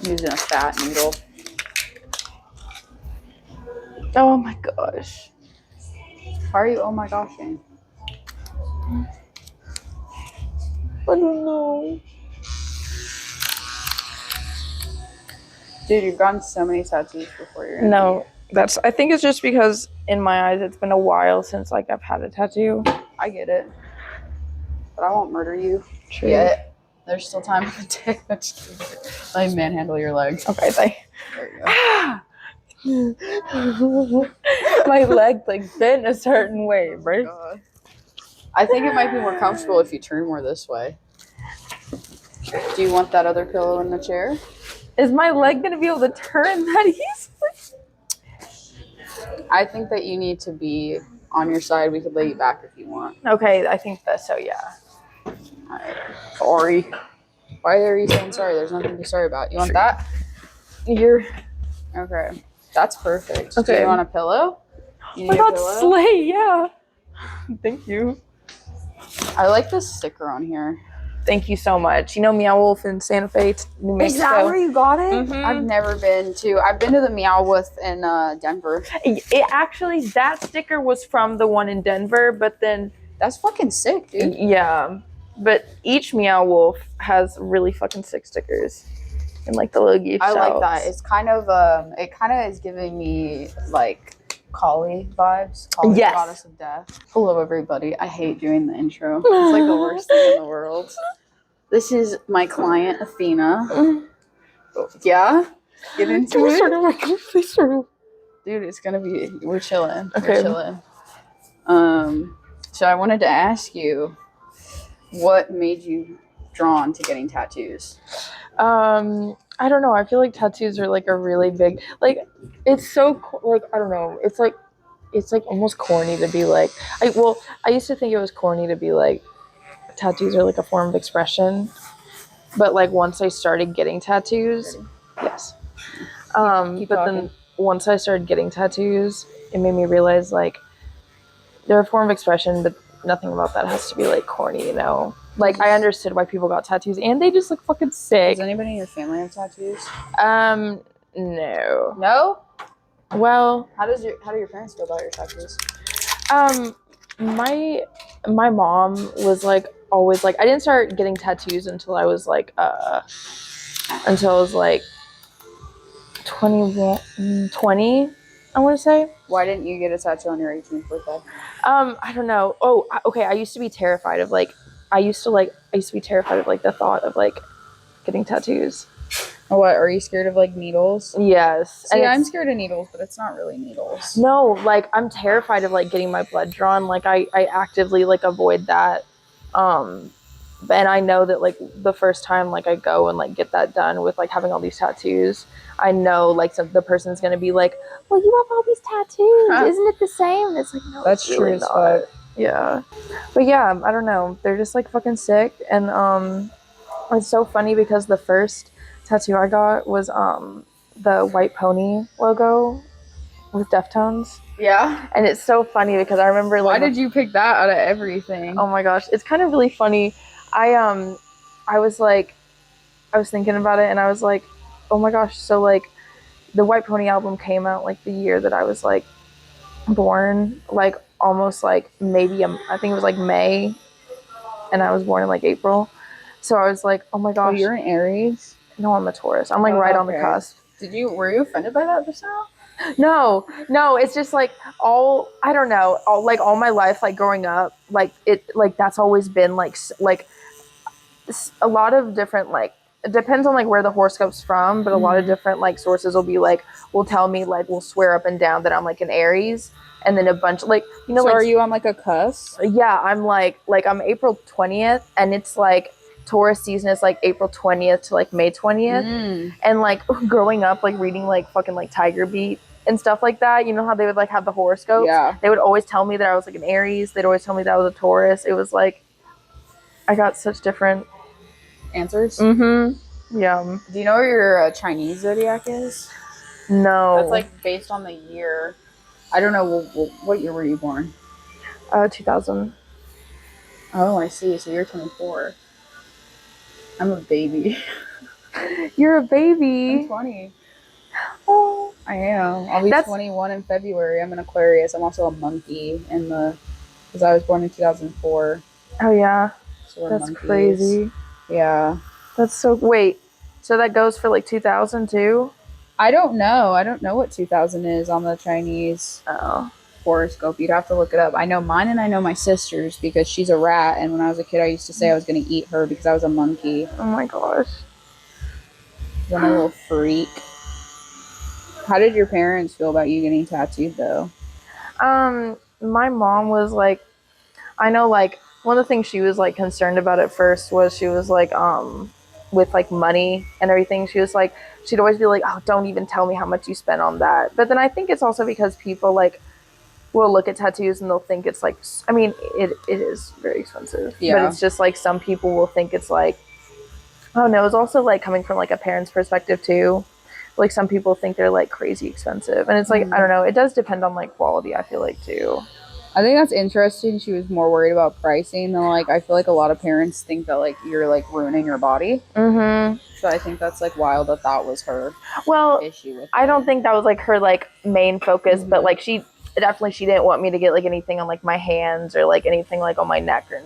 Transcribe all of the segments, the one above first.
using a fat needle. Oh my gosh. Why are you? Oh my gosh, Shane. I don't know. Dude, you've gotten so many tattoos before you're. No, I think it's just because in my eyes it's been a while since like I've had a tattoo. I get it. But I won't murder you. True. Yet. There's still time for the day. Let me manhandle your leg. Okay, There you go. My leg like bent a certain way, right? God. I think it might be more comfortable if you turn more this way. Do you want that other pillow in the chair? Is my leg gonna be able to turn that easily? I think that you need to be on your side. We could lay you back if you want. Okay, I think that so, yeah. Alright. Sorry. Why are you saying sorry? There's nothing to be sorry about. You want that? Okay. That's perfect. Okay. Do you want a pillow? You I got slay, yeah. Thank you. I like this sticker on here. Thank you so much. You know Meow Wolf in Santa Fe, New Mexico? Is that where you got it? Mm-hmm. I've never been to. I've been to the Meow Wolf in Denver. It actually, that sticker was from the one in Denver, but then... That's fucking sick, dude. Yeah. But each Meow Wolf has really fucking sick stickers. And like the little gift I like shouts. that. It's kind of, it kind of is giving me like Kali vibes. Kali, Yes. Goddess of Death. Hello, everybody. I hate doing the intro. It's like the worst thing in the world. This is my client, Athena. Yeah? Get into it. Please start. Dude, it's gonna be, we're chilling. Okay. We're chilling. So I wanted to ask you, what made you drawn to getting tattoos? I don't know. I feel like tattoos are like a really big, like, it's so, like, I don't know. It's like almost corny to be like, I used to think it was corny to be like, tattoos are like a form of expression. But like once I started getting tattoos, yes. Keep but talking. then once I started getting tattoos, it made me realize like they're a form of expression, but nothing about that has to be like corny, you know? Like I understood why people got tattoos and they just look fucking sick. Does anybody in your family have tattoos? No. No? Well, How do your parents feel about your tattoos? My mom was like always like, I didn't start getting tattoos until I was like 20, I want to say. Why didn't you get a tattoo on your 18th birthday? I don't know. Oh, okay. I used to be terrified of like the thought of like getting tattoos. What, are you scared of like needles? Yes. See, I'm scared of needles, but it's not really needles. No, like I'm terrified of like getting my blood drawn. Like I actively like avoid that. And I know that like the first time like I go and like get that done with like having all these tattoos, I know like the person's gonna be like, well, you have all these tattoos, isn't it the same? And it's like, no, that's it's really true as fuck. Yeah, but yeah, I don't know, they're just like fucking sick. And it's so funny because the first tattoo I got was the White Pony logo with Deftones. Yeah. And it's so funny because I remember like, why did you pick that out of everything? Oh my gosh, it's kind of really funny. I was thinking about it and I was like, oh my gosh, so like the White Pony album came out like the year that I was like born, like almost like maybe I think it was like May, and I was born in like April. So I was like, oh my gosh. Oh, you're an Aries? No, I'm a Taurus. I'm like right on the cusp. Were you offended by that just now? No, it's just like I don't know, all my life, like growing up, like it, like that's always been like a lot of different, like, it depends on like where the horoscope's from, but a lot of different like sources will tell me, like, will swear up and down that I'm like an Aries, and then a bunch like, you know, so like, are you on like a cusp? Yeah, I'm like I'm April 20th, and it's like Taurus season is like April 20th to like May 20th. And like growing up, like reading like fucking like Tiger Beat and stuff like that, you know how they would like have the horoscopes? Yeah. They would always tell me that I was like an Aries. They'd always tell me that I was a Taurus. It was like I got such different answers. Yeah. Do you know where your Chinese zodiac is? No. That's like based on the year. I don't know. What year were you born? 2000. Oh, I see. So you're 24. I'm a baby. You're a I'm baby. 20. Oh, I am. I'll be That's- 21 in February. I'm an Aquarius. I'm also a monkey because I was born in 2004. oh yeah. So we're That's monkeys. crazy. Yeah. That's so. Wait. So that goes for like 2000 too? I don't know. I don't know what 2000 is on the Chinese Oh. horoscope. You'd have to look it up. I know mine and I know my sister's because she's a rat. And when I was a kid, I used to say I was going to eat her because I was a monkey. Oh my gosh. I'm a little freak. How did your parents feel about you getting tattooed though? My mom was like, I know like one of the things she was like concerned about at first was she was like, with like money and everything, she was like, she'd always be like, oh, don't even tell me how much you spent on that. But then I think it's also because people like will look at tattoos and they'll think it's like, I mean, it is very expensive. Yeah. But it's just like some people will think it's like, oh no, it's also like coming from like a parent's perspective too. Like some people think they're like crazy expensive. And it's like, I don't know, it does depend on like quality, I feel like too. I think that's interesting. She was more worried about pricing than like I feel like a lot of parents think that like you're like ruining your body. Mm-hmm. So I think that's like wild that was her issue with it. I don't think that was like her like main focus, but like she didn't want me to get like anything on like my hands or like anything like on my neck or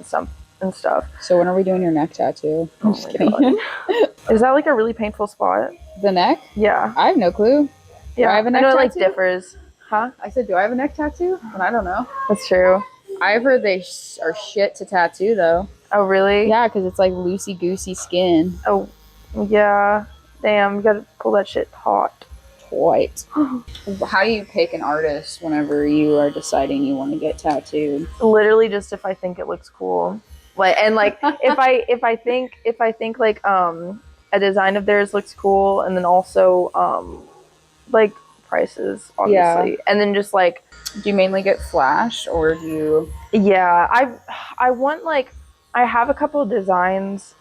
and stuff. So when are we doing your neck tattoo? I'm just kidding. Is that like a really painful spot? The neck? Yeah. I have no clue. Yeah. Do I have a neck I know tattoo? It like differs. Huh? I said, do I have a neck tattoo? And I don't know. That's true. I've heard they are shit to tattoo though. Oh really? Yeah, because it's like loosey goosey skin. Oh yeah. Damn, you gotta pull that shit taut. How do you pick an artist whenever you are deciding you want to get tattooed? Literally just if I think it looks cool. Like and like if I think like a design of theirs looks cool, and then also like prices obviously. Yeah. And then just like, do you mainly get flash or do you? Yeah, I want like, I have a couple of designs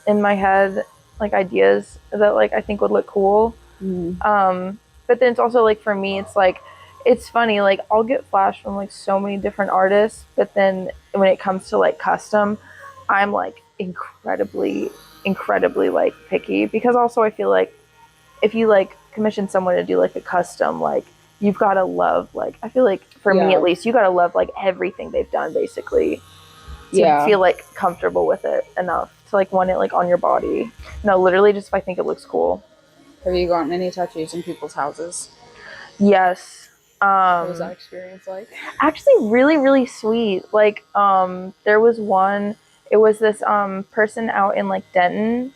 in my head, like ideas that like I think would look cool. But then it's also like for me it's like, it's funny, like I'll get flash from like so many different artists, but then when it comes to like custom, I'm like incredibly like picky, because also I feel like if you like commission someone to do like a custom, like you've got to love, like I feel like for me at least, you got to love like everything they've done basically to feel like comfortable with it enough to like want it like on your body. No, literally just if I think it looks cool. Have you gotten any tattoos in people's houses? Yes. What was that experience like? Actually really, really sweet. Like there was one, it was this person out in like Denton.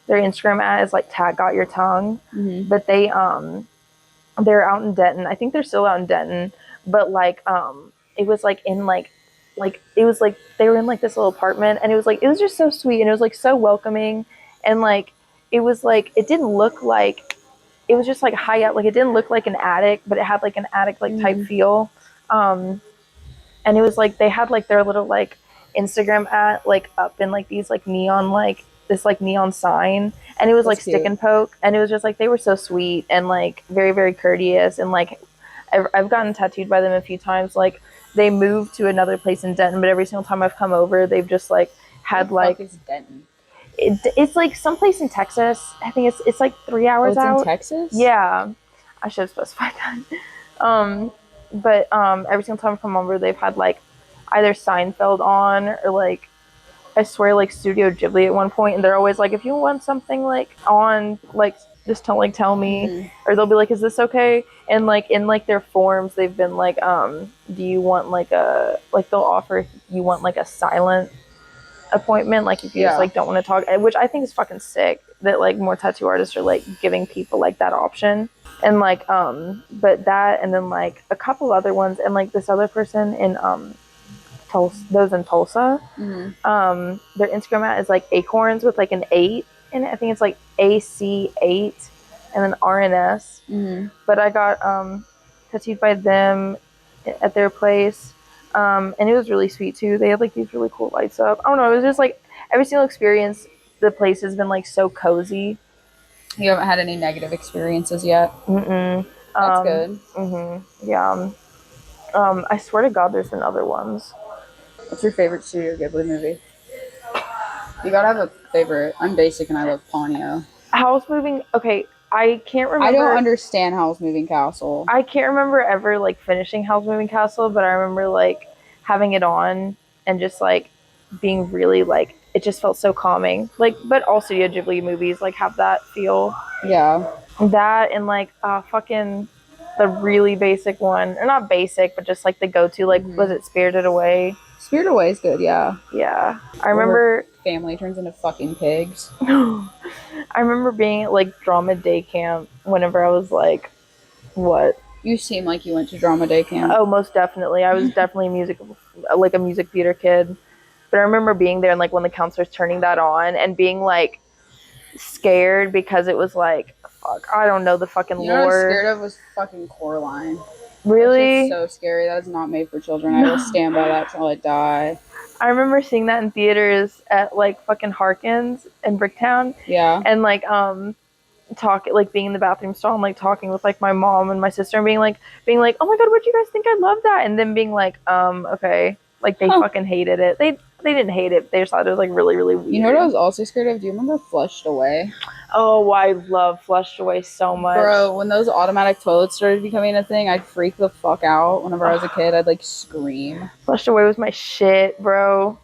Their Instagram ad is like tag got your tongue. But they're out in Denton. I think they're still out in Denton, but like it was like in like it was like they were in like this little apartment, and it was just so sweet, and it was like so welcoming, and like it was like, it didn't look like, it was just like high up, like it didn't look like an attic, but it had like an attic like type feel. And it was like they had like their little like Instagram ad like up in like these like neon, like this like neon sign, and it was like stick and poke, and it was just like they were so sweet and like very, very courteous, and like I've gotten tattooed by them a few times. Like they moved to another place in Denton, but every single time I've come over, they've just like had like. What the fuck is Denton? It's like someplace in Texas. I think it's like 3 hours out. In Texas? Yeah, I should have specified that. But every single time I come over, they've had like either Seinfeld on, or like I swear like Studio Ghibli at one point, and they're always like, if you want something like on, like just tell me, or they'll be like, is this okay? And like in like their forms, they've been like, do you want like a, like they'll offer if you want like a silent appointment, like if you just like don't want to talk, which I think is fucking sick that like more tattoo artists are like giving people like that option. And like but that, and then like a couple other ones, and like this other person in Tulsa, those in Tulsa, their Instagram ad is like acorns with like an 8 in it. I think it's like AC8 and then RNS. But I got tattooed by them at their place. And it was really sweet too. They had like these really cool lights up. I don't know, it was just like every single experience, the place has been like so cozy. You haven't had any negative experiences yet? That's good. Yeah. I swear to God, there's been other ones. What's your favorite Studio Ghibli movie? You gotta have a favorite. I'm basic and I love Ponyo. Howl's Moving. Okay, I can't remember. I don't understand Howl's Moving Castle. I can't remember ever like finishing Howl's Moving Castle, but I remember like having it on and just like being really like it just felt so calming. Like, but all Studio Ghibli movies like have that feel. Yeah. That and like fucking the really basic one, or not basic, but just like the go-to. Like, was it Spirited Away? Spirited Away is good. Yeah. Yeah, I remember. Family turns into fucking pigs. I remember being at like drama day camp whenever I was like, what? You seem like you went to drama day camp. Oh, most definitely. I was definitely a music theater kid. But I remember being there and like when the counselor's turning that on and being like scared because it was like, fuck, I don't know the fucking you know lore. what I was scared of was fucking Coraline. Really? That's so scary. That is not made for children. I will stand by that till I die. I remember seeing that in theaters at like fucking Harkins in Bricktown. Yeah. And like being in the bathroom stall and like talking with like my mom and my sister and being like, oh my god, what do you guys think? I love that. And then being like, okay. Like they fucking hated it. They didn't hate it. They just thought it was like really, really weird. You know what I was also scared of? Do you remember Flushed Away? Oh, I love Flushed Away so much. Bro, when those automatic toilets started becoming a thing, I'd freak the fuck out. Whenever I was a kid, I'd like scream. Flushed Away was my shit, bro.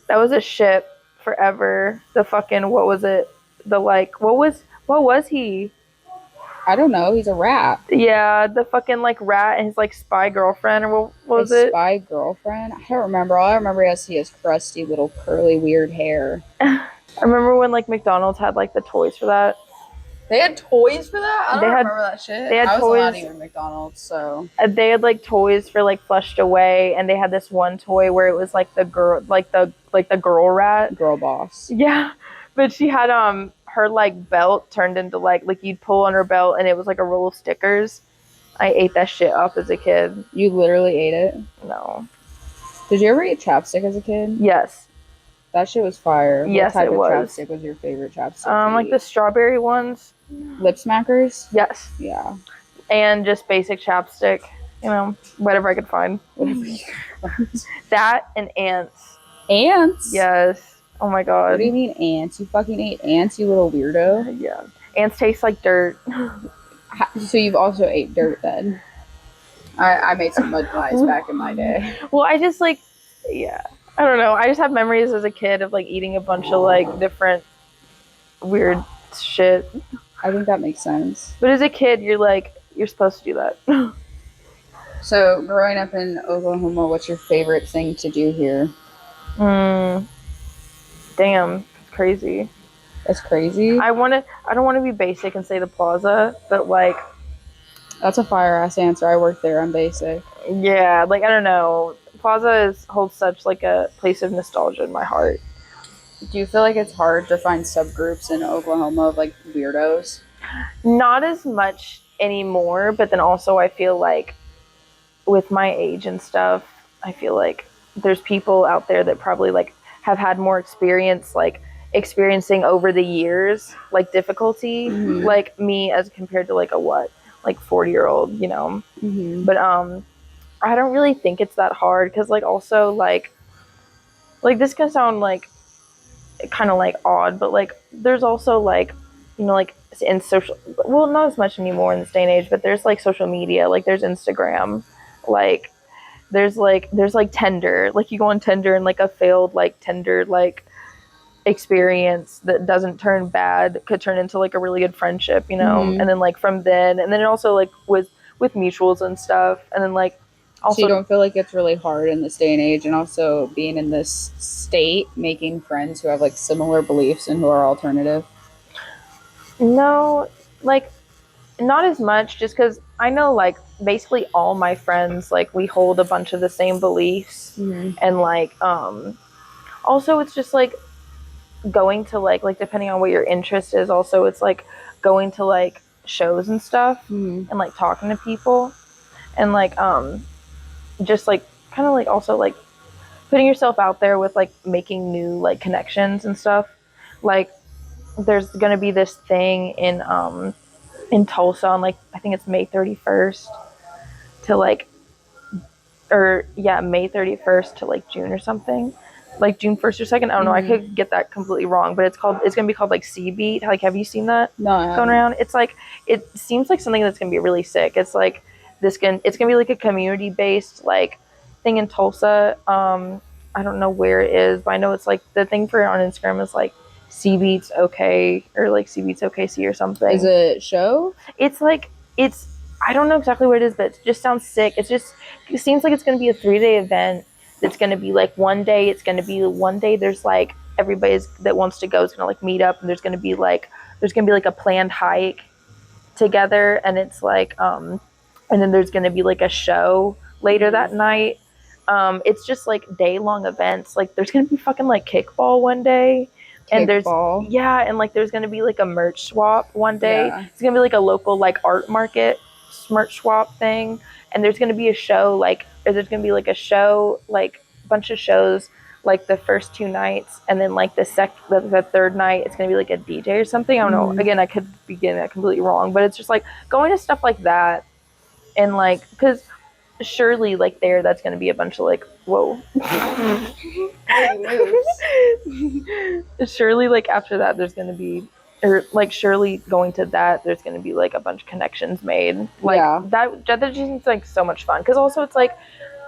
That was a ship forever. The fucking, what was it? The like, what was he? I don't know. He's a rat. Yeah, the fucking like rat and his like spy girlfriend, or what was it? Spy girlfriend? I don't remember. All I remember is he has crusty little curly weird hair. I remember when like McDonald's had like the toys for that. They had toys for that? I don't remember that shit. They had I was toys. not even McDonald's, so. They had like toys for like Flushed Away, and they had this one toy where it was like the girl, like the girl rat, girl boss. Yeah, but she had her like belt turned into like you'd pull on her belt, and it was like a roll of stickers. I ate that shit up as a kid. You literally ate it? No. Did you ever eat chapstick as a kid? Yes. That shit was fire. Yes, what type it of was. chapstick was your favorite chapstick? Like the strawberry ones. Lip smackers? Yes. Yeah. And just basic chapstick. You know, whatever I could find. That and ants. Ants? Yes. Oh my god. What do you mean ants? You fucking ate ants, you little weirdo? Yeah. Ants taste like dirt. So you've also ate dirt then? I made some mud pies back in my day. Well, I just like, yeah. I don't know. I just have memories as a kid of like eating a bunch of like different weird shit. I think that makes sense. But as a kid, you're supposed to do that. So, growing up in Oklahoma, what's your favorite thing to do here? Damn, it's crazy. That's crazy? I don't want to be basic and say the plaza, but like... That's a fire-ass answer. I work there. I'm basic. Yeah, like, I don't know. Plaza holds such like a place of nostalgia in my heart. Do you feel like it's hard to find subgroups in Oklahoma of like weirdos? Not as much anymore, but then also I feel like with my age and stuff, I feel like there's people out there that probably like have had more experience, like experiencing over the years, like difficulty, like me as compared to like a 40-year-old, you know. But I don't really think it's that hard because like also like this can sound like kind of like odd, but like there's also like, you know, like in social, well, not as much anymore in this day and age, but there's like social media, like there's Instagram, like there's Tinder, like you go on Tinder and like a failed like Tinder like experience that doesn't turn bad could turn into like a really good friendship, you know. And then like from then, and then it also like with mutuals and stuff, and then like also, so you don't feel like it's really hard in this day and age, and also being in this state, making friends who have like similar beliefs and who are alternative? No, like not as much, just because I know like basically all my friends, like we hold a bunch of the same beliefs, and like also it's just like going to like depending on what your interest is, also it's like going to like shows and stuff, and like talking to people, and like just like kind of like also like putting yourself out there with like making new like connections and stuff. Like there's gonna be this thing in Tulsa on like I think it's May 31st to like, or yeah, May 31st to like June or something. like June 1st or 2nd. I don't know. I could get that completely wrong, but it's gonna be called like Sea Beat. Like, have you seen that going around? It's like, it seems like something that's gonna be really sick. It's like it's gonna be like a community based like thing in Tulsa. I don't know where it is, but I know it's like the thing for it on Instagram is like Sea Beats OK or like Sea Beats OKC or something. Is it show? It's like I don't know exactly what it is, but it just sounds sick. It seems like it's gonna be a 3-day event. It's gonna be like one day there's like everybody that wants to go is gonna like meet up, and there's gonna be like a planned hike together, and it's like and then there's gonna be like a show later that night. It's just like day-long events. Like there's gonna be fucking like kickball one day. And there's there's gonna be like a merch swap one day. Yeah. It's gonna be like a local like art market merch swap thing, and there's gonna be a show like a bunch of shows like the first 2 nights, and then like the third night it's gonna be like a DJ or something. I don't know. Again, I could be getting that completely wrong, but it's just like going to stuff like that, and like because surely like that's gonna be a bunch of like whoa. Surely like after that there's gonna be surely going to that there's gonna be like a bunch of connections made. Like that just seems like so much fun, because also it's like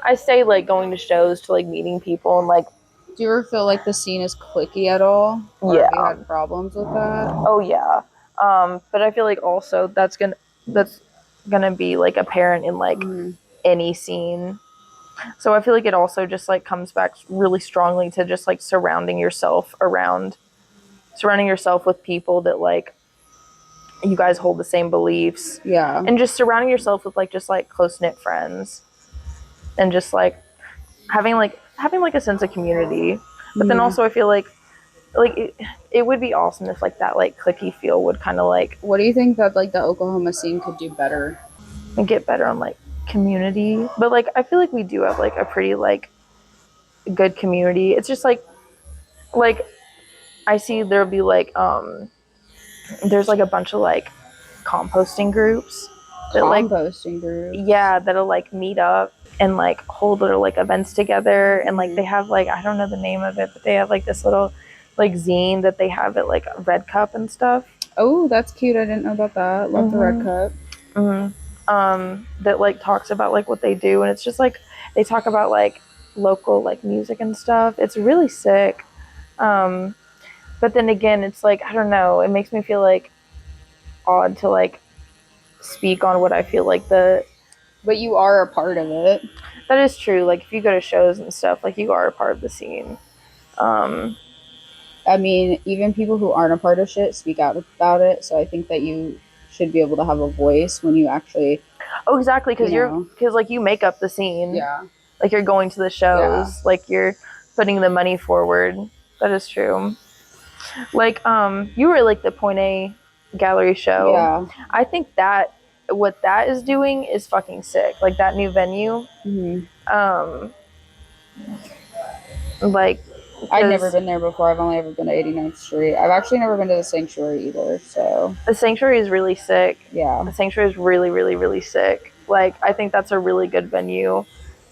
I say like going to shows to like meeting people, and like do you ever feel like the scene is cliquey at all? Or have you had problems with that? Oh yeah. But I feel like also that's gonna be like apparent in like any scene. So I feel like it also just like comes back really strongly to just like surrounding yourself with people that like you guys hold the same beliefs. Yeah. And just surrounding yourself with like just like close-knit friends, and just like having a sense of community. But then also I feel like it would be awesome if like that like cliquey feel would kind of like. What do you think that like the Oklahoma scene could do better and get better on like community? But like I feel like we do have like a pretty like good community. It's just like I see there'll be like there's like a bunch of like composting groups that'll like meet up and like hold their like events together, and like they have like I don't know the name of it, but they have like this little like zine that they have at like Red Cup and stuff. Oh, that's cute. I didn't know about that. Love the Red Cup. That like talks about like what they do, and it's just like they talk about like local like music and stuff. It's really sick. But then again, it's like I don't know, it makes me feel like odd to like speak on what I feel like but you are a part of it. That is true. Like if you go to shows and stuff, like you are a part of the scene. I mean, even people who aren't a part of shit speak out about it, so I think that you should be able to have a voice when you actually. Oh, exactly, because like you make up the scene. Yeah. Like you're going to the shows, like you're putting the money forward. That is true. Like you were like the Point A gallery show. Yeah. I think that what that is doing is fucking sick. Like that new venue. Like I've never been there before. I've only ever been to 89th Street. I've actually never been to the Sanctuary either. So the Sanctuary is really sick. Yeah. The Sanctuary is really, really, really sick. Like I think that's a really good venue.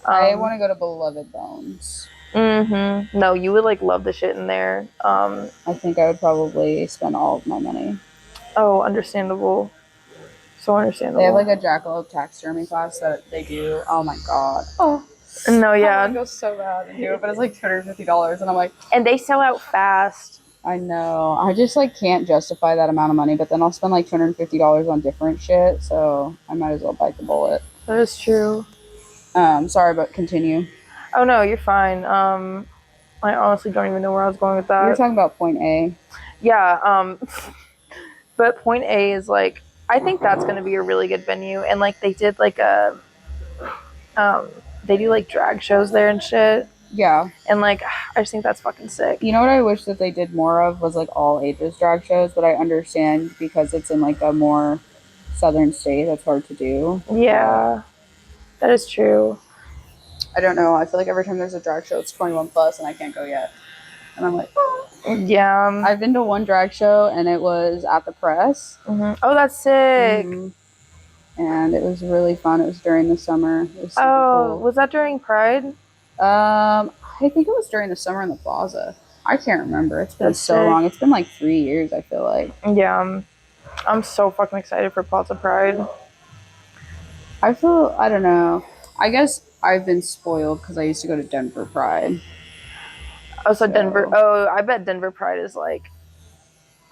I want to go to Beloved Bones. No, you would like love the shit in there. I think I would probably spend all of my money. Oh, understandable. So understandable. They have like a jackalope taxidermy class that they do. Oh my god. Oh. No, yeah. I go so bad and do it, but it's like $250, and I'm like. And they sell out fast. I know. I just like can't justify that amount of money, but then I'll spend like $250 on different shit, so I might as well bite the bullet. That is true. Sorry, but continue. Oh no, you're fine. I honestly don't even know where I was going with that. You're talking about Point A. Yeah. But Point A is like I think that's going to be a really good venue, and like they did like they do like drag shows there and shit. Yeah. And like I just think that's fucking sick. You know what I wish that they did more of was like all ages drag shows, but I understand because it's in like a more southern state that's hard to do. Yeah. That is true. I don't know. I feel like every time there's a drag show it's 21 plus and I can't go yet. And I'm like, oh. Yeah. I've been to one drag show and it was at the Press. Oh, that's sick. And it was really fun. It was during the summer. It was super cool. Was that during Pride? I I think it was during the summer in the plaza. I can't remember. It's been That's so sick. long. It's been like 3 years, I feel like. Yeah, I'm so fucking excited for Plaza Pride. I don't know. I guess I've been spoiled because I used to go to Denver Pride. Oh, so Denver. Oh, I bet Denver Pride is like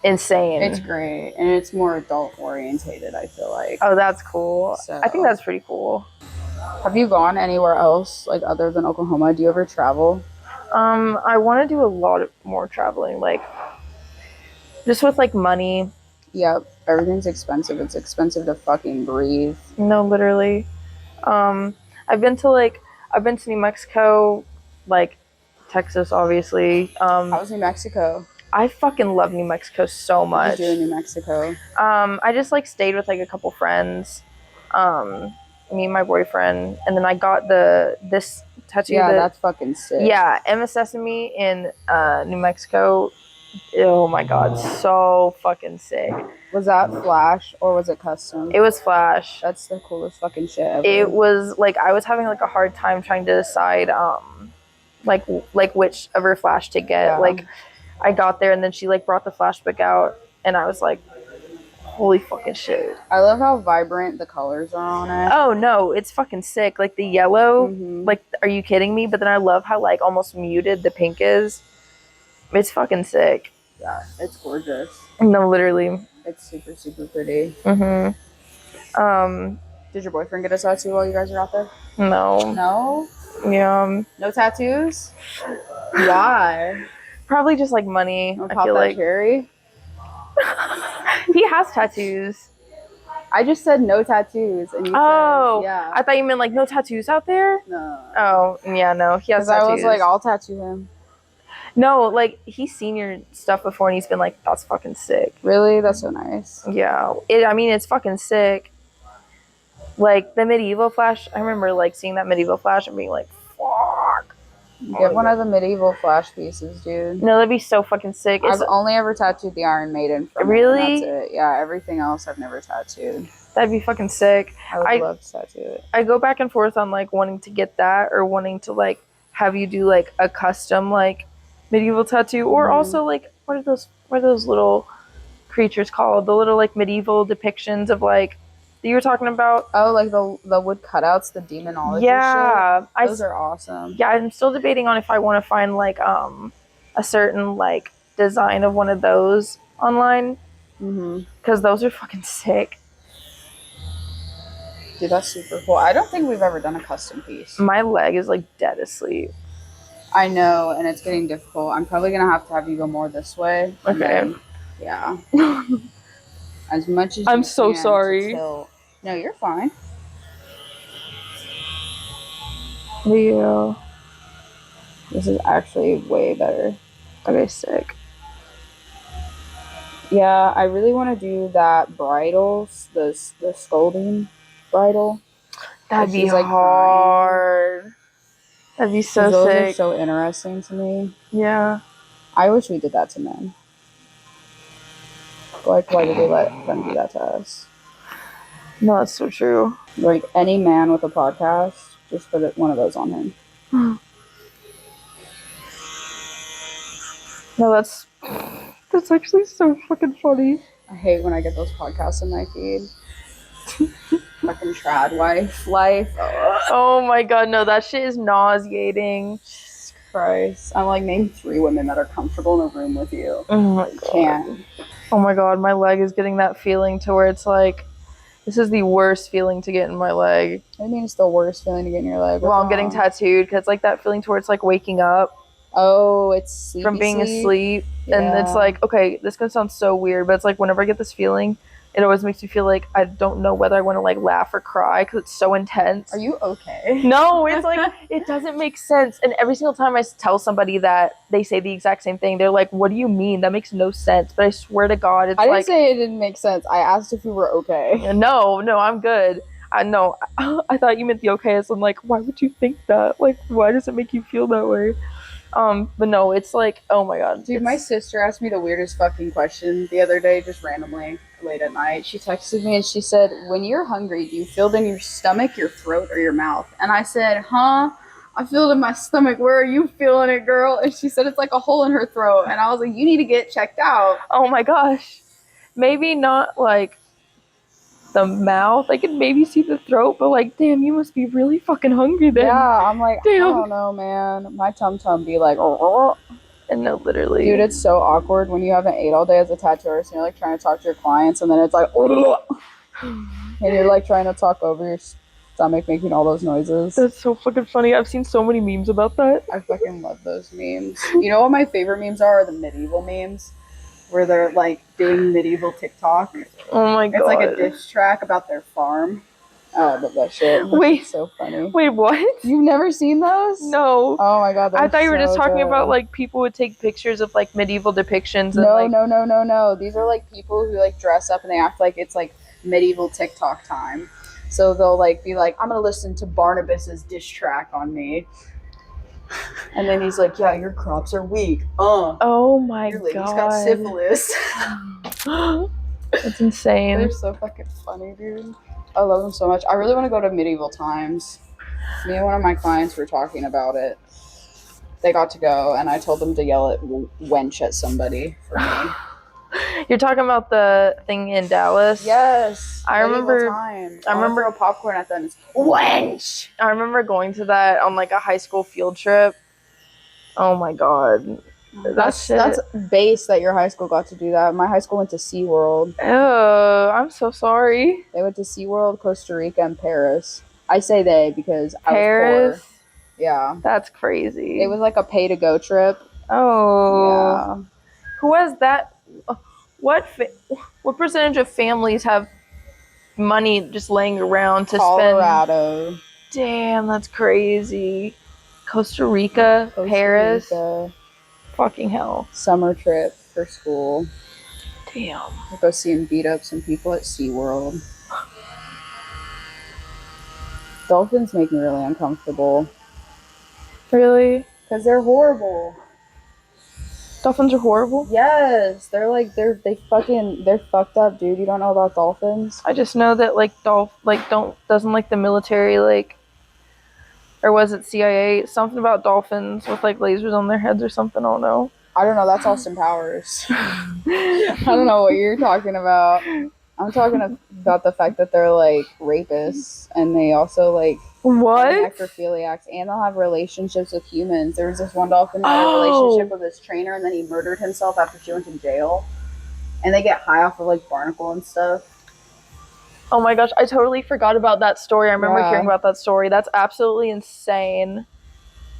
insane. It's great. And it's more adult orientated, I feel like. Oh, that's cool. So, I think that's pretty cool. have you gone anywhere else, like other than Oklahoma? Do you ever travel? I want to do a lot more traveling, like just with like money. Yep. Everything's expensive. It's expensive to fucking breathe. No, literally. I've been to New Mexico, like Texas, obviously. How was New Mexico? I fucking love New Mexico so much. What did you do in New Mexico? I just like stayed with like a couple friends, me and my boyfriend, and then I got this tattoo. Yeah, that's fucking sick. Yeah, Emma Sesame in New Mexico. Oh my god, so fucking sick. Was that Flash or was it custom? It was Flash. That's the coolest fucking shit ever. It was like I was having like a hard time trying to decide like which of her Flash to get. Yeah. Like I got there and then she like brought the Flash book out and I was like, holy fucking shit. I love how vibrant the colors are on it. Oh no, it's fucking sick. Like the yellow, Mhm. like are you kidding me? But then I love how like almost muted the pink is. It's fucking sick. Yeah, it's gorgeous. No, literally. It's super, super pretty. Mm-hmm. Did your boyfriend get a tattoo while you guys are out there? No. No? Yeah. No tattoos? Why? Probably just like money. Wanna I pop feel that like cherry? he has tattoos. I just said no tattoos, and you Oh, said yeah. I thought you meant like no tattoos out there. No. Oh, yeah, no, he has Because tattoos. I was like, I'll tattoo him. No, like he's seen your stuff before, and he's been like, "That's fucking sick." Really? That's so nice. Yeah, I mean, it's fucking sick. Like the medieval Flash, I remember like seeing that medieval Flash and being like, "Fuck." Get one of the medieval Flash pieces, dude. No, that'd be so fucking sick. I've only ever tattooed the Iron Maiden from Really? it, and that's it. Yeah, everything else I've never tattooed. That'd be fucking sick. I would love to tattoo it. I go back and forth on like wanting to get that or wanting to like have you do like a custom like medieval tattoo or also like what are those little creatures called? The little like medieval depictions of like that you were talking about. Oh, like the wood cutouts, the demonology Yeah, shit. Those are awesome. Yeah, I'm still debating on if I want to find like a certain like design of one of those online because those are fucking sick. Dude, that's super cool. I don't think we've ever done a custom piece. My leg is like dead asleep. I know, and it's getting difficult. I'm probably gonna have you go more this way. Okay. Then, yeah. As much as I'm you so can sorry. No, you're fine. Yeah. This is actually way better. Okay, sick. Yeah, I really want to do that bridal, the scolding bridal. That'd be like hard. That'd be so those sick. Are so interesting to me. Yeah. I wish we did that to men. Like, why did they let them do that to us? No, that's so true. Like, any man with a podcast, just put one of those on him. No, that's actually so fucking funny. I hate when I get those podcasts in my feed. Fucking trad life. Oh my god, no, that shit is nauseating. Jesus Christ. I'm like, name 3 women that are comfortable in a room with you. Oh my god. Can't. Oh my god, my leg is getting that feeling to where it's like, this is the worst feeling to get in my leg. I mean, it's the worst feeling to get in your leg. While I'm getting tattooed, because like that feeling to where it's like waking up. Oh, it's sleepy from being asleep. Yeah. And it's like, okay, this can sound so weird, but it's like whenever I get this feeling, it always makes me feel like I don't know whether I want to like laugh or cry because it's so intense. Are you okay? No, it's like it doesn't make sense. And every single time I tell somebody that, they say the exact same thing. They're like, "What do you mean? That makes no sense." But I swear to God, it's I didn't like say it didn't make sense. I asked if you were okay. no, I'm good. I know. I thought you meant the okay. So I'm like, why would you think that? Like, why does it make you feel that way? But no, it's like, oh my god. Dude, my sister asked me the weirdest fucking question the other day, just randomly, late at night. She texted me and she said, when you're hungry, do you feel it in your stomach, your throat, or your mouth? And I said, huh? I feel it in my stomach. Where are you feeling it, girl? And she said it's like a hole in her throat. And I was like, you need to get checked out. Oh my gosh. Maybe not like the mouth. I can maybe see the throat, but like, damn, you must be really fucking hungry then. Yeah, I'm like, damn. I don't know, man. My tum-tum be like, oh. And no, literally. Dude, it's so awkward when you haven't ate all day as a tattooist and you're like trying to talk to your clients and then it's like, oh. And you're like trying to talk over your stomach making all those noises. That's so fucking funny. I've seen so many memes about that. I fucking love those memes. You know what my favorite memes are? The medieval memes. Where they're like doing medieval TikTok. Oh my god. It's like a diss track about their farm. Oh, I love that shit. Wait. It's so funny. Wait, what? You've never seen those? No. Oh my god, I thought you were just talking good. about like people would take pictures of like medieval depictions. No, and, like... no. These are like people who like dress up and they act like it's like medieval TikTok time. So they'll like be like, I'm gonna listen to Barnabas's diss track on me. And then he's like, yeah, your crops are weak. Oh my your lady's god. got syphilis. That's insane. They're so fucking funny, dude. I love them so much. I really want to go to medieval times. Me and one of my clients were talking about it. They got to go, and I told them to yell at wench at somebody for me. You're talking about the thing in Dallas? Yes. I remember. Times. I remember a popcorn at them. It's wench. I remember going to that on like a high school field trip. Oh my god. That's base that your high school got to do that. My high school went to SeaWorld. Oh, I'm so sorry. They went to SeaWorld, Costa Rica, and Paris. I say they because Paris? I was poor. Yeah. That's crazy. It was like a pay-to-go trip. Oh. Yeah. Who has that? What percentage of families have money just laying around to Colorado. spend? Damn, that's crazy. Costa Rica, Paris. Rica. Fucking hell. Summer trip for school. Damn. We'll go see and beat up some people at SeaWorld. Dolphins make me really uncomfortable. Really? Because they're horrible. Dolphins are horrible? Yes. They're fucked up, dude. You don't know about dolphins? I just know that doesn't like the military or was it CIA? Something about dolphins with like lasers on their heads or something. I don't know. I don't know. That's Austin Powers. I don't know what you're talking about. I'm talking about the fact that they're like rapists and they also like necrophiliacs and they'll have relationships with humans. There was this one dolphin who had a relationship with his trainer and then he murdered himself after she went to jail. And they get high off of like barnacle and stuff. Oh my gosh, I totally forgot about that story. I remember hearing about that story. That's absolutely insane.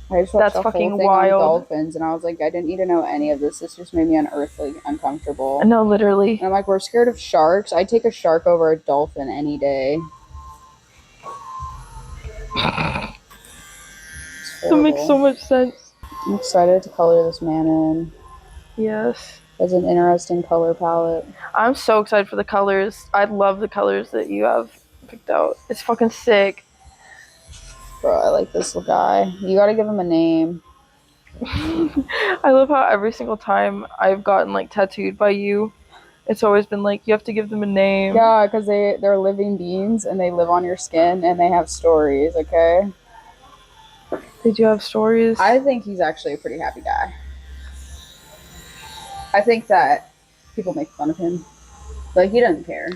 I just watched the whole thing on dolphins, and I was like, I didn't need to know any of this. This just made me unearthly uncomfortable. No, literally. And I'm like, we're scared of sharks. I'd take a shark over a dolphin any day. That makes so much sense. I'm excited to color this man in. Yes. It's an interesting color palette. I'm so excited for the colors. I love the colors that you have picked out. It's fucking sick. Bro, I like this little guy. You gotta give him a name. I love how every single time I've gotten like tattooed by you, it's always been like, you have to give them a name. Yeah, because they're living beings and they live on your skin and they have stories, okay? They do have stories. I think he's actually a pretty happy guy. I think that people make fun of him. Like, he doesn't care.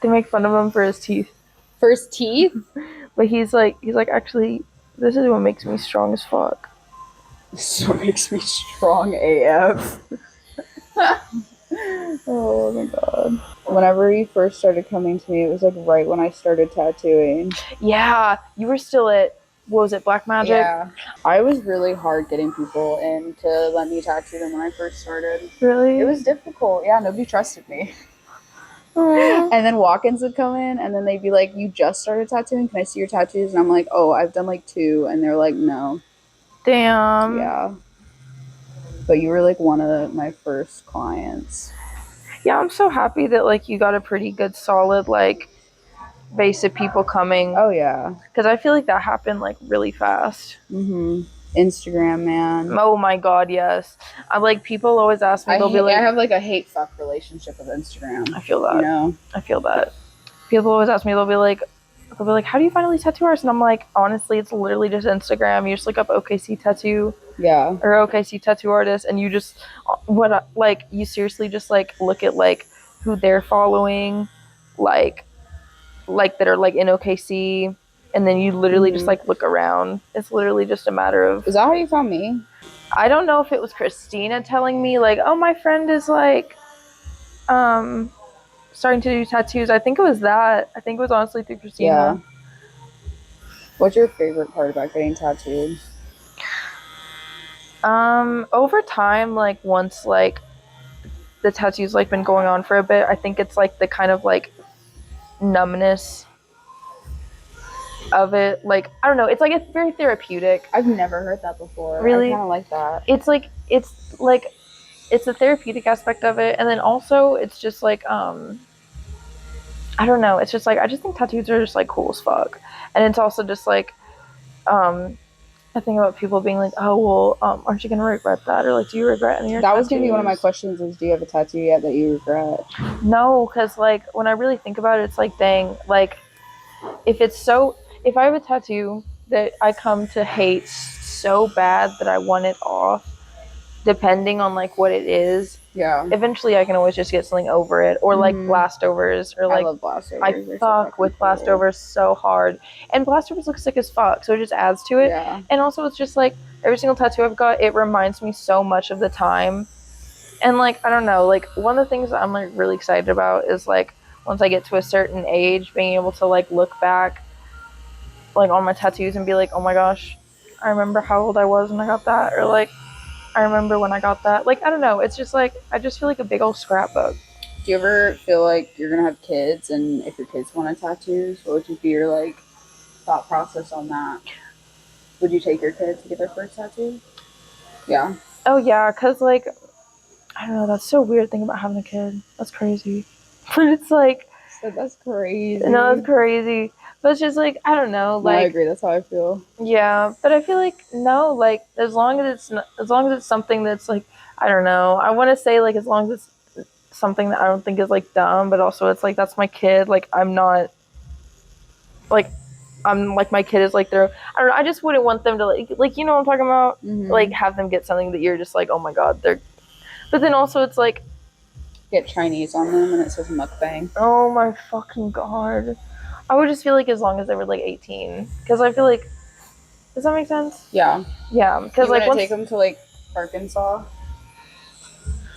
They make fun of him for his teeth. For his teeth? But he's like, actually, this is what makes me strong as fuck. This is what makes me strong AF. Oh my god. Whenever he first started coming to me, it was like right when I started tattooing. Yeah, you were still at, what was it, Black Magic? Yeah. I was really hard getting people in to let me tattoo them when I first started. Really? It was difficult. Yeah, nobody trusted me. Aww. And then walk-ins would come in and then they'd be like, you just started tattooing? Can I see your tattoos? And I'm like, oh, I've done like 2. And they're like, no. Damn. Yeah. But you were like one of my first clients. Yeah, I'm so happy that like you got a pretty good solid like base of people coming. Oh yeah. Because I feel like that happened like really fast. Mm-hmm. Instagram, man. Oh my god, yes. I like people always ask me. I have like a hate fuck relationship with Instagram. I feel that. You know. I feel that. People always ask me. They'll be like, they'll be like, how do you find all these tattoo artists? And I'm like, honestly, it's literally just Instagram. You just look up OKC tattoo. Yeah. Or OKC tattoo artist, and you just you seriously just like look at like who they're following, like that are like in OKC, and then you literally just like look around. It's literally just a matter of. Is that how you found me? I don't know if it was Christina telling me like, oh, my friend is like, starting to do tattoos. I think it was that. I think it was honestly through Christina. Yeah. What's your favorite part about getting tattooed? Over time, like once like the tattoo's like been going on for a bit, I think it's like the kind of like numbness of it. Like, I don't know, it's like it's very therapeutic. I've never heard that before. Really? I kind of like that. It's the therapeutic aspect of it, and then also it's just like I don't know, it's just like I just think tattoos are just like cool as fuck. And it's also just like I think about people being like, oh well, aren't you gonna regret that, or like do you regret any of your That tattoos? was gonna be one of my questions, is do you have a tattoo yet that you regret? No, because like when I really think about it, it's like, dang, like if I have a tattoo that I come to hate so bad that I want it off, depending on like what it is, Yeah. eventually I can always just get something over it, or like blastovers, or like I love blastovers. I fuck with blastovers so hard, and blastovers look sick as fuck, so it just adds to it. Yeah. And also it's just like every single tattoo I've got, it reminds me so much of the time. And like I don't know, like one of the things that I'm like really excited about is like once I get to a certain age, being able to like look back like on my tattoos and be like, oh my gosh, I remember how old I was when I got that, or like I remember when I got that. Like I don't know, it's just like I just feel like a big old scrapbook. Do you ever feel like you're gonna have kids, and if your kids wanted tattoos, what would be your like thought process on that? Would you take your kids to get their first tattoo? Yeah. Oh yeah, because like I don't know, that's so weird thing about having a kid. That's crazy. But it's like That's crazy. No, that's crazy. But it's just like I don't know, like no, I agree. That's how I feel. Yeah, but I feel like no, like as long as it's something that's like I don't know. I want to say like as long as it's something that I don't think is like dumb, but also it's like that's my kid. Like I'm not like I'm like my kid is like their I don't know. I just wouldn't want them to like you know what I'm talking about. Like have them get something that you're just like oh my god they're. But then also it's like get Chinese on them and it says mukbang. Oh my fucking god. I would just feel like as long as they were like 18, because I feel like does that make sense? Yeah. Yeah, because like take them to like Arkansas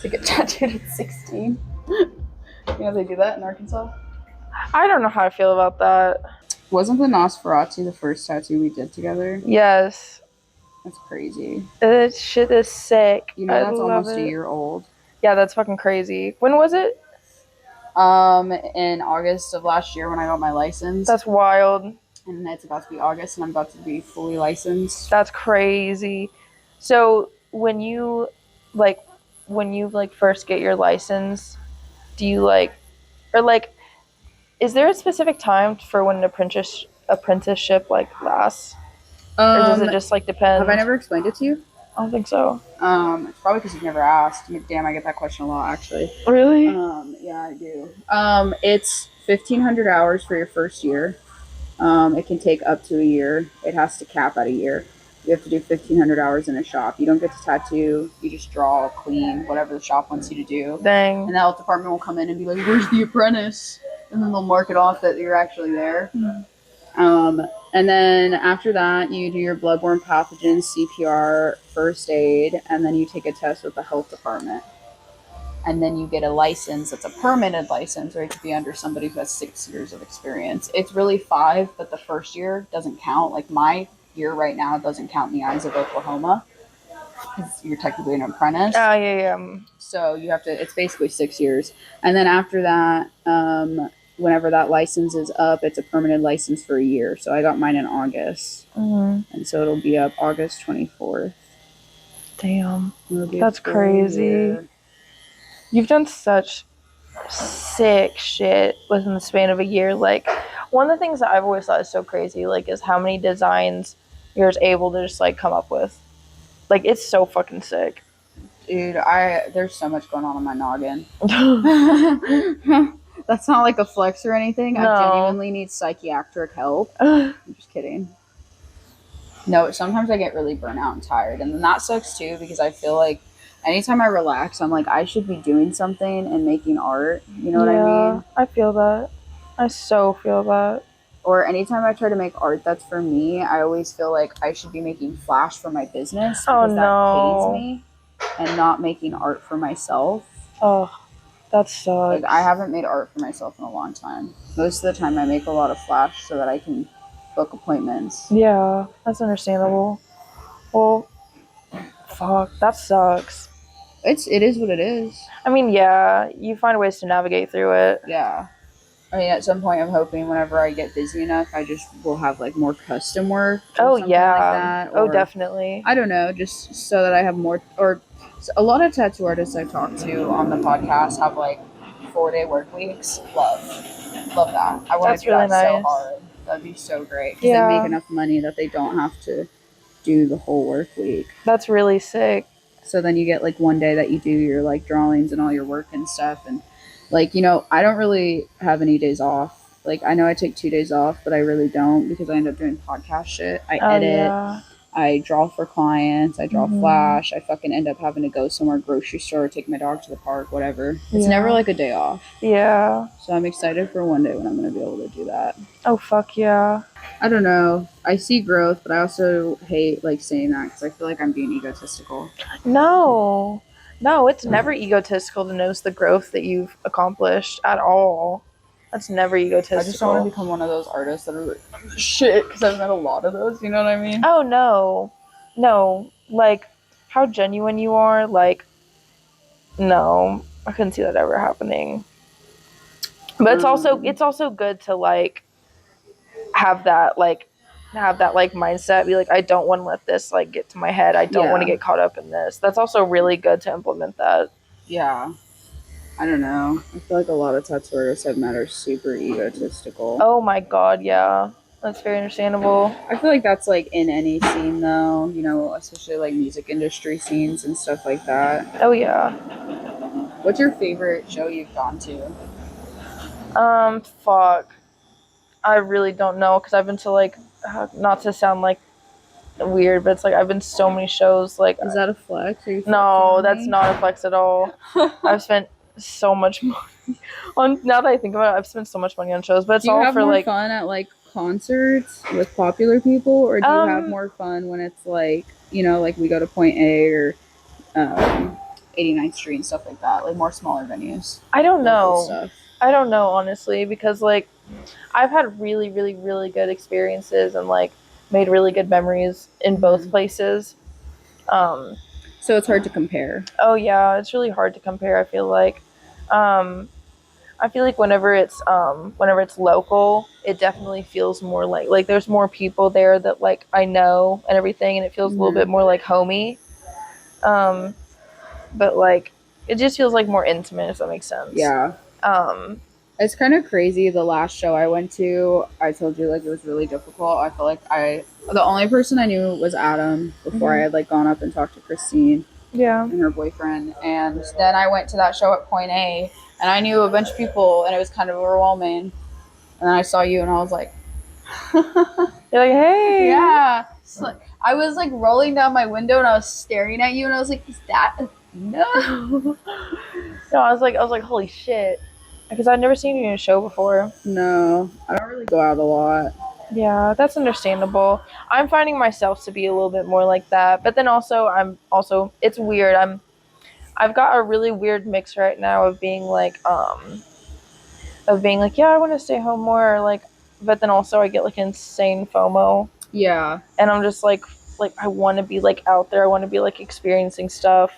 to get tattooed at 16. You know they do that in Arkansas. I don't know how I feel about that. Wasn't the Nosferatu the first tattoo we did together? Yes. That's crazy. That shit is sick. You know that's almost a year old. Yeah, that's fucking crazy. When was it? In August of last year when I got my license. That's wild. And it's about to be August and I'm about to be fully licensed. That's crazy. So when you first get your license, do you like or like is there a specific time for when an apprenticeship like lasts? Or does it just like depend? Have I never explained it to you? I don't think so. It's probably because you've never asked. Damn, I get that question a lot, actually. Really? Yeah, I do. It's 1,500 hours for your first year. It can take up to a year. It has to cap at a year. You have to do 1,500 hours in a shop. You don't get to tattoo. You just draw, clean, whatever the shop wants you to do. Dang. And the health department will come in and be like, "Where's the apprentice?" And then they'll mark it off that you're actually there. And then after that, you do your bloodborne pathogens, CPR, first aid, and then you take a test with the health department. And then you get a license that's a permanent license, or it could be under somebody who has 6 years of experience. It's really 5, but the first year doesn't count. Like my year right now doesn't count in the eyes of Oklahoma because you're technically an apprentice. Oh, yeah. So you have to, it's basically 6 years. And then after that, whenever that license is up, it's a permanent license for a year. So I got mine in August. And so it'll be up August 24th. Damn. That's crazy. You've done such sick shit within the span of a year. Like, one of the things that I've always thought is so crazy, like, is how many designs you're able to just, like, come up with. Like, it's so fucking sick. Dude, there's so much going on in my noggin. That's not like a flex or anything. No. I genuinely need psychiatric help. I'm just kidding. No, sometimes I get really burnt out and tired. And then that sucks too because I feel like anytime I relax, I'm like, I should be doing something and making art. You know what I mean? I feel that. I so feel that. Or anytime I try to make art that's for me, I always feel like I should be making flash for my business because that pays me and not making art for myself. Oh, that sucks. Like, I haven't made art for myself in a long time. Most of the time I make a lot of flash so that I can book appointments. Yeah, that's understandable. Well, fuck, that sucks. It is what it is. I mean, yeah, you find ways to navigate through it. Yeah. I mean, at some point, I'm hoping whenever I get busy enough, I just will have like more custom work. Or something like that. Oh, Or, definitely. I don't know, just so that I have more. Or a lot of tattoo artists I've talked to on the podcast have like 4-day work weeks. Love that. I want to do really that so nice. hard. That'd be so great because they make enough money that they don't have to do the whole work week. That's really sick. So then you get like one day that you do your like drawings and all your work and stuff. And like, you know, I don't really have any days off. Like, I know I take 2 days off, but I really don't because I end up doing podcast shit. I edit. I draw for clients. I draw flash. I fucking end up having to go somewhere, grocery store, take my dog to the park, whatever. It's never like a day off. Yeah. So I'm excited for one day when I'm going to be able to do that. Oh, fuck yeah. I don't know. I see growth, but I also hate like saying that because I feel like I'm being egotistical. No, it's never egotistical to notice the growth that you've accomplished at all. That's never egotistical. I just don't want to become one of those artists that are like, shit, because I've met a lot of those, you know what I mean? Oh, no, like, how genuine you are, like, no, I couldn't see that ever happening. But it's also good to, like, have that mindset, be like, I don't want to let this, like, get to my head. I don't want to get caught up in this. That's also really good to implement that. Yeah. I don't know. I feel like a lot of tattoo artists I've met are super egotistical. Oh my god, yeah. That's very understandable. I feel like that's like in any scene though, you know, especially like music industry scenes and stuff like that. Oh yeah. What's your favorite show you've gone to? Fuck. I really don't know because I've been to like, not to sound like weird, but it's like I've been to so many shows. Like, is that a flex? No, that's not a flex at all. I've spent so much money on. Now that I think about it, I've spent so much money on shows, but it's all for like fun at like concerts with popular people, or do you have more fun when it's like, you know, like we go to Point A or 89th Street and stuff like that, like more smaller venues? I don't know. I don't know, honestly, because like I've had really, really, really good experiences and like made really good memories in both places. So it's hard to compare. Oh yeah, it's really hard to compare. I feel like whenever it's local, it definitely feels more like there's more people there that like I know and everything, and it feels a little bit more like homey. But like it just feels like more intimate, if that makes sense. Yeah. It's kind of crazy. The last show I went to, I told you like it was really difficult. I feel like the only person I knew was Adam before I had like gone up and talked to Christine. Yeah. And her boyfriend. And then I went to that show at Point A and I knew a bunch of people and it was kind of overwhelming. And then I saw you and I was like, you're like, hey. Yeah. So, like, I was like rolling down my window and I was staring at you and I was like, is that Athena? No, I was like, holy shit. Because I'd never seen you in a show before. No, I don't really go out a lot. Yeah, that's understandable. I'm finding myself to be a little bit more like that, but then also it's weird. I've got a really weird mix right now of being like yeah, I want to stay home more, like, but then also I get like insane FOMO. Yeah. And I'm just like I want to be like out there. I want to be like experiencing stuff.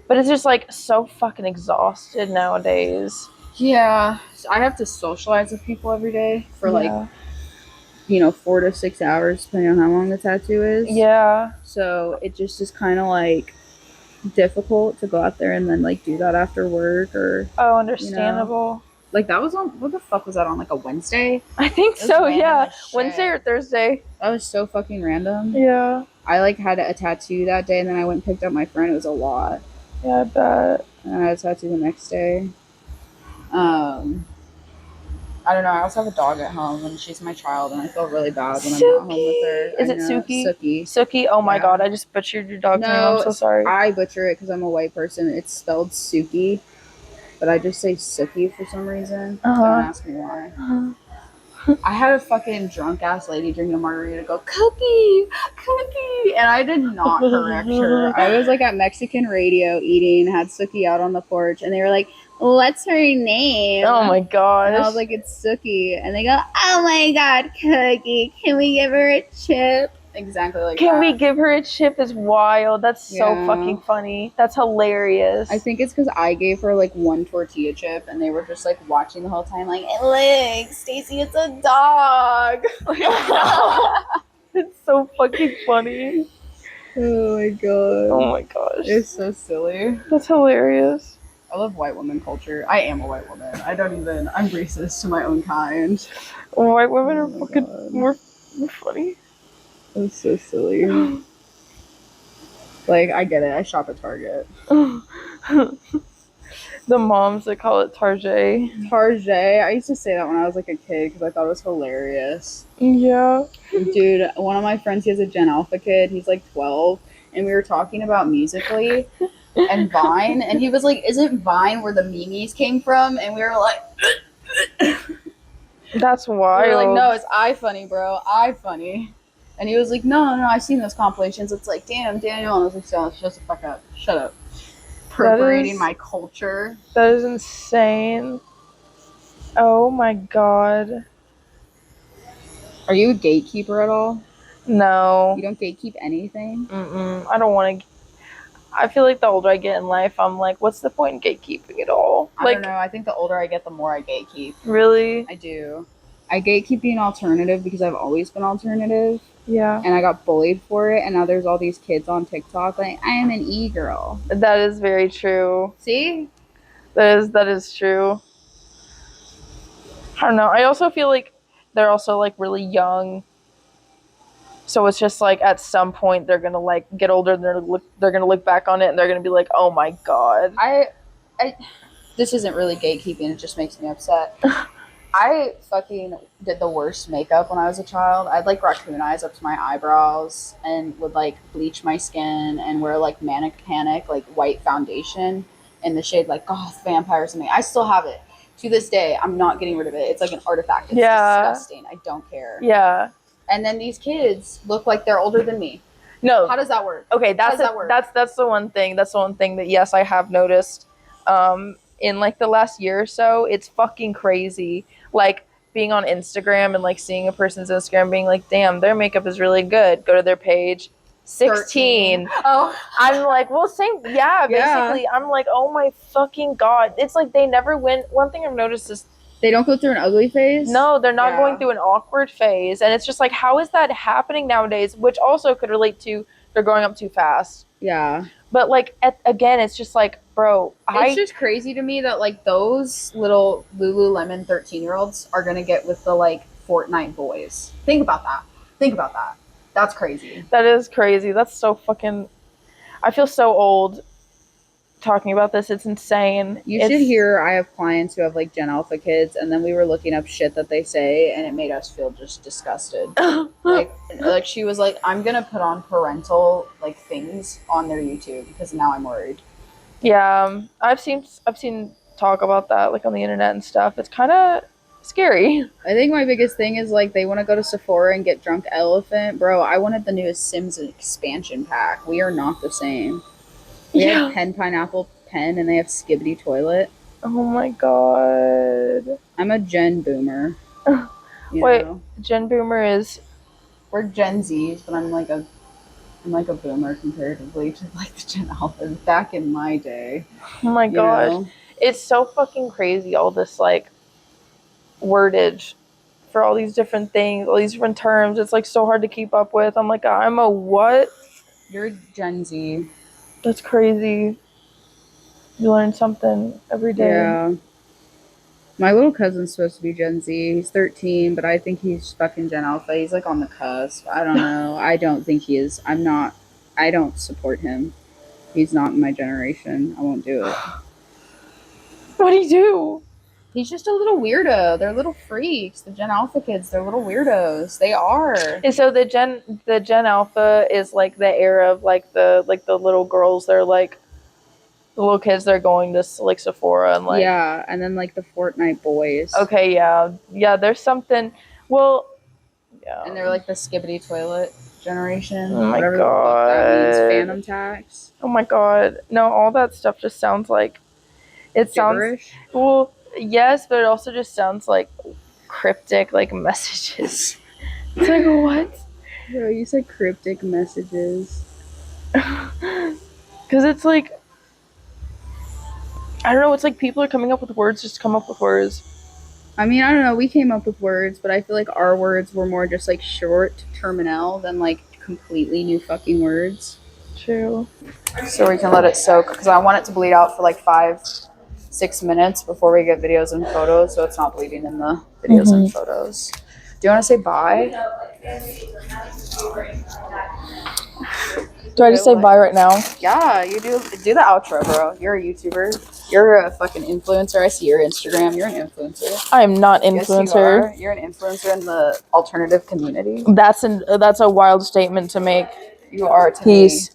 But it's just like so fucking exhausted nowadays. Yeah, I have to socialize with people every day for like, you know, 4 to 6 hours, depending on how long the tattoo is. Yeah. So it just is kind of like difficult to go out there and then like do that after work or. Oh, understandable. You know? Like that was on, what the fuck was that on, like a Wednesday? I think so, yeah. Wednesday or Thursday. That was so fucking random. Yeah. I like had a tattoo that day and then I went and picked up my friend. It was a lot. Yeah, I bet. And I had a tattoo the next day. I don't know. I also have a dog at home, and she's my child, and I feel really bad when I'm not home with her. Is it Suki? Suki? Oh my god, I just butchered your dog's name. I'm so sorry. I butcher it because I'm a white person. It's spelled Suki, but I just say Suki for some reason. Don't ask me why. I had a fucking drunk ass lady drinking a margarita go, Cookie, and I did not correct her. I was like at Mexican radio eating, had Suki out on the porch, and they were like, what's her name? Oh my gosh. And I was like, it's Suki. And they go, oh my god, Cookie, can we give her a chip? Exactly like Can that. we give her a chip is wild. That's so fucking funny. That's hilarious. I think it's because I gave her like one tortilla chip and they were just like watching the whole time like, look, Stacy, it's a dog. It's so fucking funny. Oh my god. Oh my gosh. It's so silly. That's hilarious. I love white woman culture. I am a white woman. I'm racist to my own kind. White women are fucking more funny. That's so silly. Like, I get it. I shop at Target. The moms that call it Target. Target. I used to say that when I was like a kid because I thought it was hilarious. Yeah. Dude, one of my friends, he has a Gen Alpha kid. He's like 12. And we were talking about Musical.ly and Vine. And he was like, isn't Vine where the memes came from? And we were like... That's wild. We were like, no, it's iFunny, bro. iFunny. And he was like, no, I've seen those compilations. It's like, damn, Daniel. And I was like, shut the fuck up. Shut up. Appropriating my culture. That is insane. Oh my god. Are you a gatekeeper at all? No. You don't gatekeep anything? I don't want to. I feel like the older I get in life, I'm like, what's the point in gatekeeping at all? I don't know. I think the older I get, the more I gatekeep. Really? I do. I gatekeep being alternative because I've always been alternative. Yeah. And I got bullied for it, and now there's all these kids on TikTok like, I am an e-girl. That is very true. See? That is true. I don't know. I also feel like they're also like really young. So it's just like at some point they're gonna like get older and they're gonna look back on it and they're gonna be like, oh my god. This isn't really gatekeeping, it just makes me upset. I fucking did the worst makeup when I was a child. I had like raccoon eyes up to my eyebrows and would like bleach my skin and wear like Manic Panic, like white foundation in the shade like goth vampire or something. I still have it. To this day, I'm not getting rid of it. It's like an artifact. It's disgusting. I don't care. Yeah. And then these kids look like they're older than me. No. How does that work? Okay, that's the one thing. That's the one thing that yes, I have noticed. In like the last year or so, it's fucking crazy. Like being on Instagram and like seeing a person's Instagram being like, damn, their makeup is really good. Go to their page. 16. 13. Oh. I'm like, well, same. Yeah, basically. I'm like, oh my fucking god. It's like they never win. One thing I've noticed is they don't go through an ugly phase? No, they're not going through an awkward phase. And it's just like, how is that happening nowadays? Which also could relate to they're growing up too fast. Yeah. But like, again, it's just like, bro. It's just crazy to me that like those little Lululemon 13-year-olds are going to get with the like Fortnite boys. Think about that. That's crazy. That is crazy. That's so fucking... I feel so old talking about this. It's insane. You should hear I have clients who have like Gen Alpha kids and then we were looking up shit that they say and it made us feel just disgusted. like she was like, I'm gonna put on parental like things on their YouTube because now I'm worried. Yeah, I've seen talk about that like on the internet and stuff. It's kind of scary. I think my biggest thing is like they want to go to Sephora and get Drunk Elephant. Bro, I wanted the newest Sims expansion pack. We are not the same. We have Pen Pineapple Pen and they have Skibbity Toilet. Oh my god. I'm a Gen Boomer. Wait, Gen Boomer is... We're Gen Zs, but I'm like a boomer comparatively to like the Gen Alphas back in my day. Oh my gosh. Know? It's so fucking crazy, all this like wordage for all these different things, all these different terms. It's like so hard to keep up with. I'm like, I'm a what? You're Gen Z. That's crazy. You learn something every day. Yeah. My little cousin's supposed to be Gen Z. He's 13, but I think he's fucking Gen Alpha. He's like on the cusp. I don't know. I don't think he is. I don't support him. He's not in my generation. I won't do it. What do you do? He's just a little weirdo. They're little freaks. The Gen Alpha kids, they're little weirdos. They are. And so the Gen Alpha is like the era of like the little girls. They're like the little kids. They're going to like Sephora and like Yeah, and then like the Fortnite boys. Okay, yeah. There's something. Well, yeah. And they're like the skibbity toilet generation. Oh my whatever the fuck that means. God. Phantom tax. Oh my God. No, all that stuff just sounds like it Gibberish. sounds. Well, yes, but it also just sounds like cryptic, like messages. It's like what? Bro, you said cryptic messages. Because it's like, I don't know, it's like people are coming up with words just to come up with words. I mean, I don't know, we came up with words, but I feel like our words were more just like short terminal than like completely new fucking words. True. So we can let it soak, because I want it to bleed out for like 5-6 minutes before we get videos and photos, so it's not bleeding in the videos and photos. Do you want to say bye? Do I just say bye right now? Yeah, you do the outro, bro. You're a YouTuber. You're a fucking influencer. I see your Instagram. You're an influencer. I am not influencer. Yes, you are. You're an influencer in the alternative community. That's a wild statement to make. You are to Peace. me.